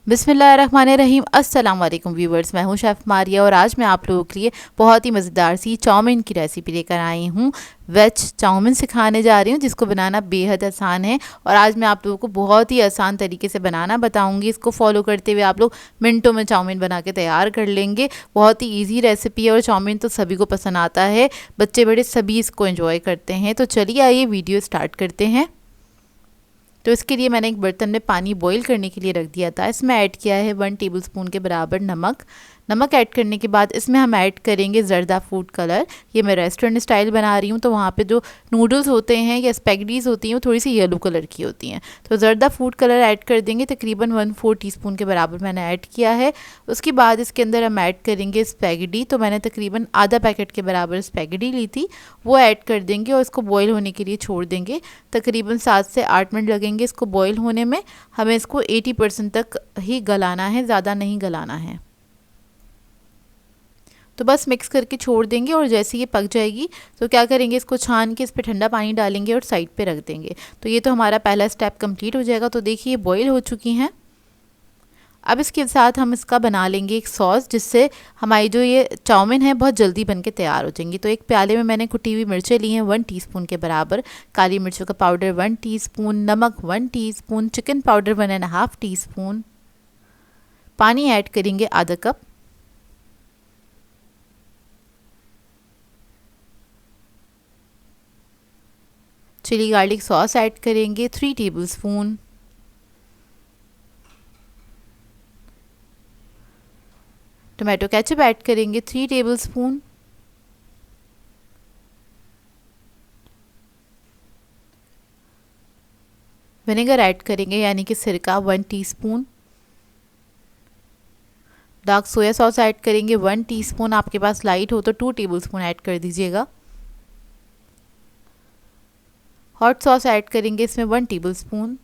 बिस्मिल्लाहिर्रहमानिर्रहीम। अस्सलाम वालेकुम व्यूवर्स, मैं हूं शेफ़ मारिया और आज मैं आप लोगों के लिए बहुत ही मज़ेदार सी चाउमीन की रेसिपी लेकर आई हूं। वेज चाउमीन सिखाने जा रही हूं जिसको बनाना बेहद आसान है और आज मैं आप लोगों को बहुत ही आसान तरीके से बनाना बताऊंगी। इसको फॉलो करते हुए आप लोग मिनटों में चाउमीन बना के तैयार कर लेंगे। बहुत ही ईजी रेसिपी है और चाउमीन तो सभी को पसंद आता है, बच्चे बड़े सभी इसको एंजॉय करते हैं। तो चलिए आइए वीडियो स्टार्ट करते हैं। तो इसके लिए मैंने एक बर्तन में पानी बॉईल करने के लिए रख दिया था। इसमें ऐड किया है 1 टेबलस्पून के बराबर नमक ऐड करने के बाद इसमें हम ऐड करेंगे ज़रदा फूड कलर। ये मैं रेस्टोरेंट स्टाइल बना रही हूँ तो वहाँ पे जो नूडल्स होते हैं या स्पैगेटीज़ होती हैं वो थोड़ी सी येलो कलर की होती हैं। तो ज़रदा फूड कलर ऐड कर देंगे, तकरीबन 1/4 टीस्पून के बराबर मैंने ऐड किया है। उसके बाद इसके अंदर हम ऐड करेंगे स्पैगेटी। तो मैंने तकरीबन आधा पैकेट के बराबर स्पैगेटी ली थी, वो ऐड कर देंगे और इसको बॉयल होने के लिए छोड़ देंगे। तकरीबन 7 से 8 मिनट लगेंगे इसको बॉयल होने में। हमें इसको 80% तक ही गलाना है, ज़्यादा नहीं गलाना है। तो बस मिक्स करके छोड़ देंगे और जैसे ये पक जाएगी तो क्या करेंगे, इसको छान के इस पर ठंडा पानी डालेंगे और साइड पे रख देंगे। तो ये तो हमारा पहला स्टेप कंप्लीट हो जाएगा। तो देखिए ये बॉईल हो चुकी हैं। अब इसके साथ हम इसका बना लेंगे एक सॉस, जिससे हमारी जो ये चाउमीन है बहुत जल्दी बन के तैयार हो जाएंगी। तो एक प्याले में मैंने कुटी हुई मिर्चें ली हैं 1 टीस्पून के बराबर, काली मिर्चों का पाउडर 1 टीस्पून, नमक 1 टीस्पून, चिकन पाउडर 1.5 टीस्पून, पानी ऐड करेंगे आधा cup, chilli garlic sauce add करेंगे 3 टेबलस्पून, टोमेटो केचप ऐड करेंगे 3 टेबलस्पून, विनेगर ऐड करेंगे यानी कि सिरका 1 teaspoon, dark soya sauce add करेंगे 1 टीस्पून। आपके पास लाइट हो तो 2 टेबलस्पून ऐड कर दीजिएगा। हॉट सॉस ऐड करेंगे इसमें 1 टेबलस्पून,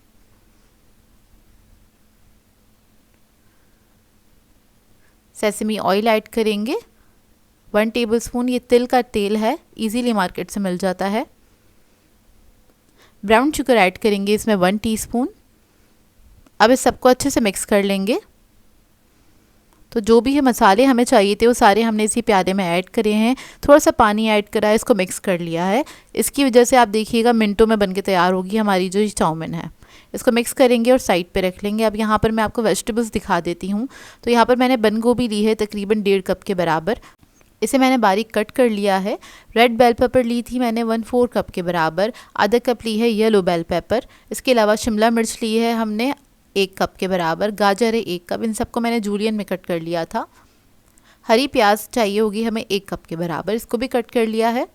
सेसमी ऑयल ऐड करेंगे 1 टेबलस्पून। ये तिल का तेल है, इजीली मार्केट से मिल जाता है। ब्राउन शुगर ऐड करेंगे इसमें 1 टीस्पून। अब इस सबको अच्छे से मिक्स कर लेंगे। तो जो भी है मसाले हमें चाहिए थे वो सारे हमने इसी प्याले में ऐड करे हैं। थोड़ा सा पानी ऐड करा है, इसको मिक्स कर लिया है। इसकी वजह से आप देखिएगा मिनटों में बनके तैयार होगी हमारी जो चाउमीन है। इसको मिक्स करेंगे और साइड पे रख लेंगे। अब यहाँ पर मैं आपको वेजिटेबल्स दिखा देती हूँ। तो यहाँ पर मैंने बंद गोभी ली है तकरीबन 1.5 कप के बराबर, इसे मैंने बारीक कट कर लिया है। रेड बेल पेपर ली थी मैंने 1/4 कप के बराबर, आधा कप ली है येलो बेल पेपर। इसके अलावा शिमला मिर्च ली है हमने 1 कप के बराबर, गाजर है 1 कप, इन सबको मैंने जूलियन में कट कर लिया था। हरी प्याज चाहिए होगी हमें 1 कप के बराबर, इसको भी कट कर लिया है।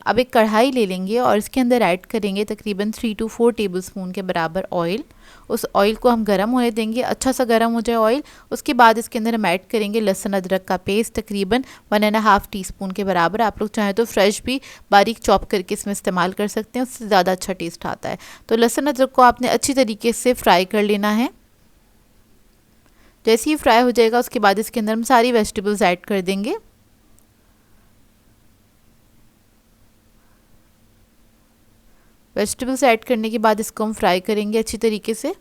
अब एक कढ़ाई ले लेंगे और इसके अंदर ऐड करेंगे तकरीबन 3 to 4 टेबलस्पून के बराबर ऑयल। उस ऑयल को हम गर्म होने देंगे, अच्छा सा गर्म हो जाए ऑयल। उसके बाद इसके अंदर हम ऐड करेंगे लहसुन अदरक का पेस्ट तकरीबन 1.5 टीस्पून के बराबर। आप लोग चाहें तो फ्रेश भी बारीक चॉप करके इसमें इस्तेमाल कर सकते हैं, उससे ज़्यादा अच्छा टेस्ट आता है। तो लहसुन अदरक को आपने अच्छी तरीके से फ्राई कर लेना है। जैसे ही फ्राई हो जाएगा उसके बाद इसके अंदर हम सारी वेजिटेबल्स ऐड कर देंगे। वेजिटेबल्स ऐड करने के बाद इसको हम फ्राई करेंगे अच्छी तरीके से।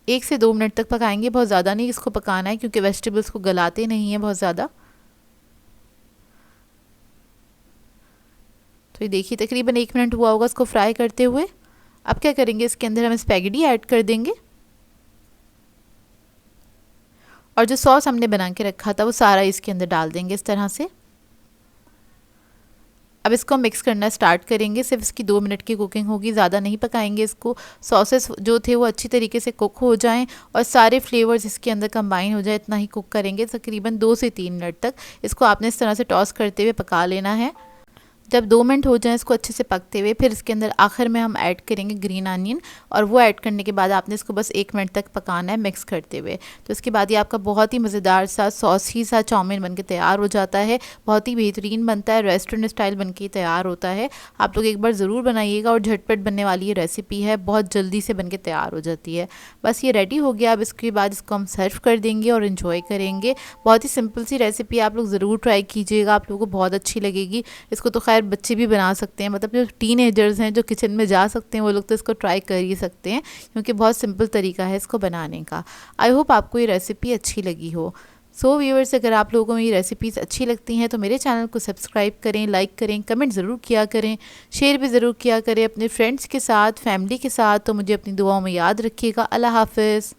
1 से 2 मिनट तक पकाएंगे, बहुत ज़्यादा नहीं इसको पकाना है क्योंकि वेजिटेबल्स को गलाते नहीं है बहुत ज़्यादा। तो ये देखिए तकरीबन 1 मिनट हुआ होगा इसको फ्राई करते हुए। अब क्या करेंगे, इसके अंदर हम स्पैगेटी ऐड कर देंगे और जो सॉस हमने बना के रखा था वो सारा इसके अंदर डाल देंगे इस तरह से। अब इसको मिक्स करना स्टार्ट करेंगे। सिर्फ इसकी 2 मिनट की कुकिंग होगी, ज़्यादा नहीं पकाएंगे इसको। सॉसेस जो थे वो अच्छी तरीके से कुक हो जाएं और सारे फ्लेवर्स इसके अंदर कंबाइन हो जाए, इतना ही कुक करेंगे। तकरीबन 2 से 3 मिनट तक इसको आपने इस तरह से टॉस करते हुए पका लेना है। जब 2 मिनट हो जाएं इसको अच्छे से पकते हुए, फिर इसके अंदर आखिर में हम ऐड करेंगे ग्रीन अनियन और वो ऐड करने के बाद आपने इसको बस 1 मिनट तक पकाना है मिक्स करते हुए। तो इसके बाद ये आपका बहुत ही मज़ेदार सा सॉसी सा चाउमीन बनके तैयार हो जाता है। बहुत ही बेहतरीन बनता है, रेस्टोरेंट स्टाइल बनके तैयार होता है। आप लोग एक बार ज़रूर बनाइएगा और झटपट बनने वाली ये रेसिपी है, बहुत जल्दी से बनके तैयार हो जाती है। बस ये रेडी हो गया। अब इसके बाद इसको हम सर्व कर देंगे और इन्जॉय करेंगे। बहुत ही सिंपल सी रेसिपी, आप लोग ज़रूर ट्राई कीजिएगा, आप लोगों को बहुत अच्छी लगेगी। इसको तो खैर खैर बच्चे भी बना सकते हैं, मतलब जो टीनेजर्स हैं जो किचन में जा सकते हैं वो लोग तो इसको ट्राई कर ही सकते हैं, क्योंकि बहुत सिंपल तरीका है इसको बनाने का। आई होप आपको ये रेसिपी अच्छी लगी हो। सो व्यूअर्स, अगर आप लोगों को ये रेसिपीज़ अच्छी लगती हैं तो मेरे चैनल को सब्सक्राइब करें, लाइक करें, कमेंट ज़रूर किया करें, शेयर भी ज़रूर किया करें अपने फ्रेंड्स के साथ, फैमिली के साथ। तो मुझे अपनी दुआओं में याद रखिएगा। अल्लाह हाफ़िज़।